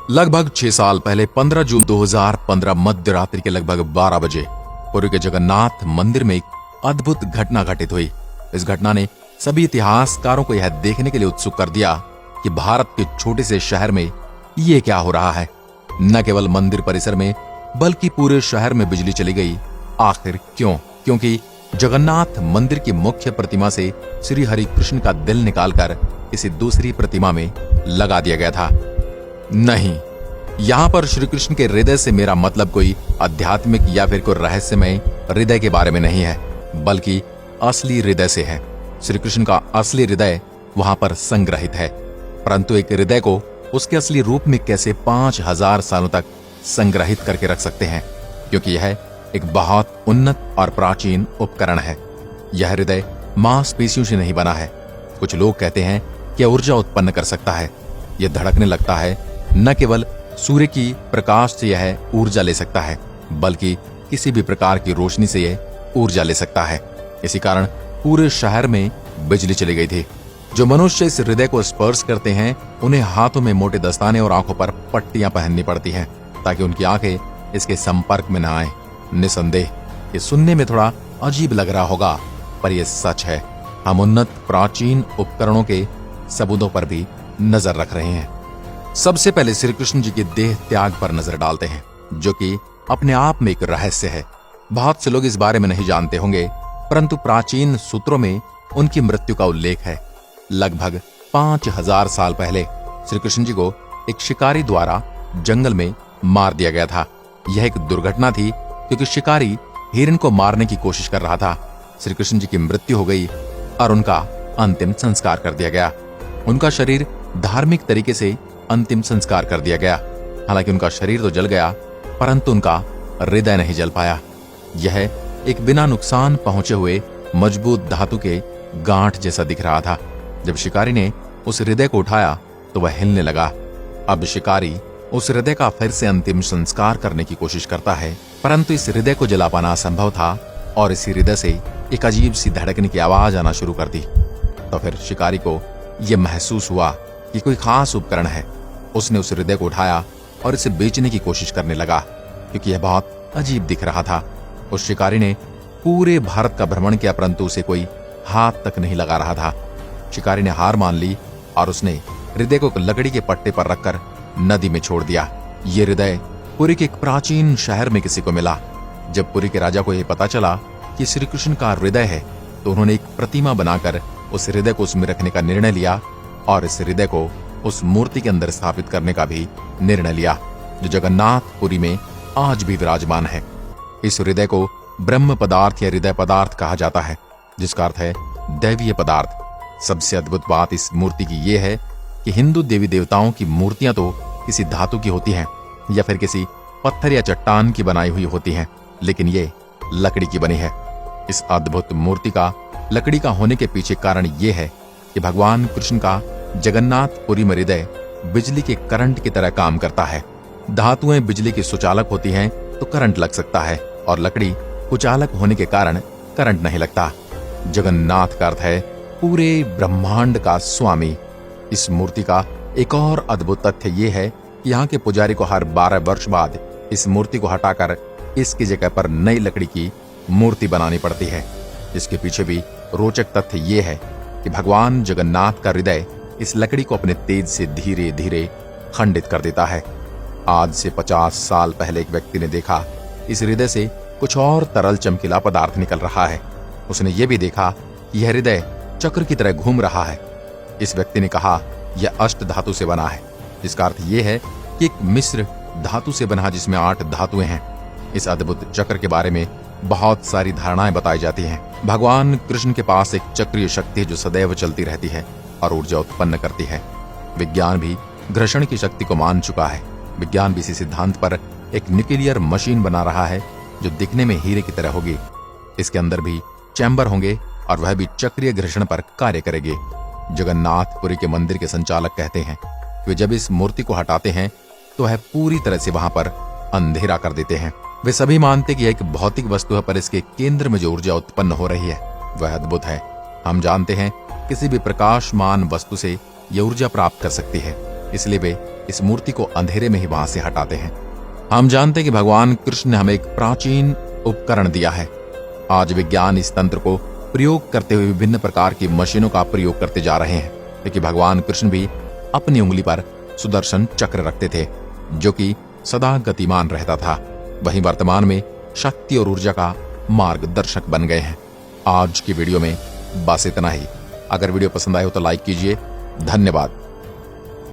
लगभग 6 साल पहले 15 जून 2015 मध्य रात्रि के लगभग 12 बजे पुरी के जगन्नाथ मंदिर में एक अद्भुत घटना घटित हुई। इस घटना ने सभी इतिहासकारों को यह देखने के लिए उत्सुक कर दिया कि भारत के छोटे से शहर में ये क्या हो रहा है। न केवल मंदिर परिसर में बल्कि पूरे शहर में बिजली चली गई। आखिर क्यों? क्योंकि जगन्नाथ मंदिर की मुख्य प्रतिमा से श्री हरि कृष्ण का दिल निकालकर किसी दूसरी प्रतिमा में लगा दिया गया था। नहीं, यहाँ पर श्री कृष्ण के हृदय से मेरा मतलब कोई आध्यात्मिक या फिर कोई रहस्यमय हृदय के बारे में नहीं है, बल्कि असली हृदय से है। श्री कृष्ण का असली हृदय वहां पर संग्रहित है, परंतु एक हृदय को उसके असली रूप में कैसे 5000 सालों तक संग्रहित करके रख सकते हैं? क्योंकि यह एक बहुत उन्नत और प्राचीन उपकरण है। यह हृदय मांसपेशियों से नहीं बना है। कुछ लोग कहते हैं कि ऊर्जा उत्पन्न कर सकता है। यह धड़कने लगता है। न केवल सूर्य की प्रकाश से यह ऊर्जा ले सकता है, बल्कि किसी भी प्रकार की रोशनी से यह ऊर्जा ले सकता है। इसी कारण पूरे शहर में बिजली चली गई थी। जो मनुष्य इस हृदय को स्पर्श करते हैं उन्हें हाथों में मोटे दस्ताने और आंखों पर पट्टियां पहननी पड़ती हैं ताकि उनकी आंखें इसके संपर्क में न आए। निसंदेह ये सुनने में थोड़ा अजीब लग रहा होगा, पर यह सच है। हम उन्नत प्राचीन उपकरणों के सबूतों पर भी नजर रख रहे हैं। सबसे पहले श्री कृष्ण जी के देह त्याग पर नजर डालते हैं, जो कि अपने आप में एक रहस्य है। बहुत से लोग इस बारे में नहीं जानते होंगे, परंतु प्राचीन सूत्रों में उनकी मृत्यु का उल्लेख है। लगभग 5000 साल पहले श्री कृष्ण जी को एक शिकारी द्वारा जंगल में मार दिया गया था। यह एक दुर्घटना थी क्योंकि शिकारी हिरण को मारने की कोशिश कर रहा था। श्री कृष्ण जी की मृत्यु हो गई और उनका अंतिम संस्कार कर दिया गया। उनका शरीर धार्मिक तरीके से अंतिम संस्कार कर दिया गया। हालांकि उनका शरीर तो जल गया, परंतु उनका हृदय नहीं जल पाया। यह एक बिना नुकसान पहुंचे हुए मजबूत धातु के गांठ जैसा दिख रहा था। जब शिकारी ने उस हृदय को उठाया तो वह हिलने लगा। अब शिकारी उस हृदय का फिर से अंतिम संस्कार करने की कोशिश करता है, परंतु इस हृदय को जला पाना असंभव था और इसी हृदय से एक अजीब सी धड़कने की आवाज आना शुरू कर दी। तो फिर शिकारी को यह महसूस हुआ कि कोई खास उपकरण है। उसने उस हृदय को उठाया और इसे बेचने की कोशिश करने लगा, क्योंकि यह बहुत अजीब दिख रहा था। उस शिकारी ने पूरे भारत का भ्रमण किया, परंतु उसे कोई हाथ तक नहीं लगा रहा था। शिकारी ने हार मान ली और उसने हृदय को लकड़ी के पट्टे पर रखकर नदी में छोड़ दिया। ये हृदय पुरी के एक प्राचीन शहर में किसी को मिला। जब पुरी के राजा को यह पता चला कि श्री कृष्ण का हृदय है, तो उन्होंने एक प्रतिमा बनाकर उस हृदय को उसमें रखने का निर्णय लिया और इस हृदय को उस मूर्ति के अंदर स्थापित करने का भी निर्णय लिया, जो जगन्नाथपुरी में आज भी विराजमान है। इस हृदय को ब्रह्म पदार्थ या हृदय पदार्थ कहा जाता है, जिसका अर्थ है दैवीय पदार्थ। सबसे अद्भुत बात इस मूर्ति की यह है कि हिंदू देवी देवताओं की मूर्तियां तो किसी धातु की होती हैं या फिर किसी पत्थर या चट्टान की बनाई हुई होती हैं, लेकिन ये लकड़ी की बनी है। इस अद्भुत मूर्ति का लकड़ी का होने के पीछे कारण यह है कि भगवान कृष्ण का जगन्नाथपुरी में हृदय बिजली के करंट की तरह काम करता है। धातुएं बिजली की सुचालक होती हैं तो करंट लग सकता है, और लकड़ी कुचालक होने के कारण करंट नहीं लगता। जगन्नाथ का अर्थ है पूरे ब्रह्मांड का स्वामी। इस मूर्ति का एक और अद्भुत तथ्य यह है कि यहाँ के पुजारी को हर 12 वर्ष बाद इस मूर्ति को हटाकर इसकी जगह पर नई लकड़ी की मूर्ति बनानी पड़ती है। इसके पीछे भी रोचक तथ्य यह है कि भगवान जगन्नाथ का हृदय इस लकड़ी को अपने तेज से धीरे धीरे खंडित कर देता है। आज से 50 साल पहले एक व्यक्ति ने देखा इस हृदय से कुछ और तरल चमकीला पदार्थ निकल रहा है। उसने ये भी देखा कि यह हृदय चक्र की तरह घूम रहा है। इस व्यक्ति ने कहा यह अष्ट धातु से बना है, जिसका अर्थ यह है कि एक मिश्र धातु से बना जिसमें 8 धातुएं हैं। इस अद्भुत चक्र के बारे में बहुत सारी धारणाएं बताई जाती हैं। भगवान कृष्ण के पास एक चक्रीय शक्ति है जो सदैव चलती रहती है और ऊर्जा उत्पन्न करती है। विज्ञान भी घर्षण की शक्ति को मान चुका है। विज्ञान भी इसी सिद्धांत पर एक न्यूक्लियर मशीन बना रहा है जो दिखने में हीरे की तरह होगी। इसके अंदर भी चैम्बर होंगे और वह भी चक्रीय घर्षण पर कार्य करेगी। जगन्नाथपुरी के मंदिर के संचालक कहते हैं कि वे जब इस मूर्ति को हटाते हैं तो वह पूरी तरह से वहां पर अंधेरा कर देते हैं। वे सभी मानते कि यह एक भौतिक वस्तु है, पर इसके केंद्र में जो ऊर्जा उत्पन्न हो रही है वह अद्भुत है। हम जानते हैं किसी भी प्रकाशमान वस्तु से यह ऊर्जा प्राप्त कर सकती है, इसलिए वे इस मूर्ति को अंधेरे में ही वहां से हटाते हैं। हम जानते हैं कि भगवान कृष्ण ने हमें एक प्राचीन उपकरण दिया है। आज विज्ञान इस तंत्र को प्रयोग करते हुए विभिन्न प्रकार की मशीनों का प्रयोग करते जा रहे हैं, क्योंकि भगवान कृष्ण भी अपनी उंगली पर सुदर्शन चक्र रखते थे जो कि सदा गतिमान रहता था। वहीं वर्तमान में शक्ति और ऊर्जा का मार्गदर्शक बन गए हैं। आज की वीडियो में बस इतना ही। अगर वीडियो पसंद आए हो तो लाइक कीजिए। धन्यवाद।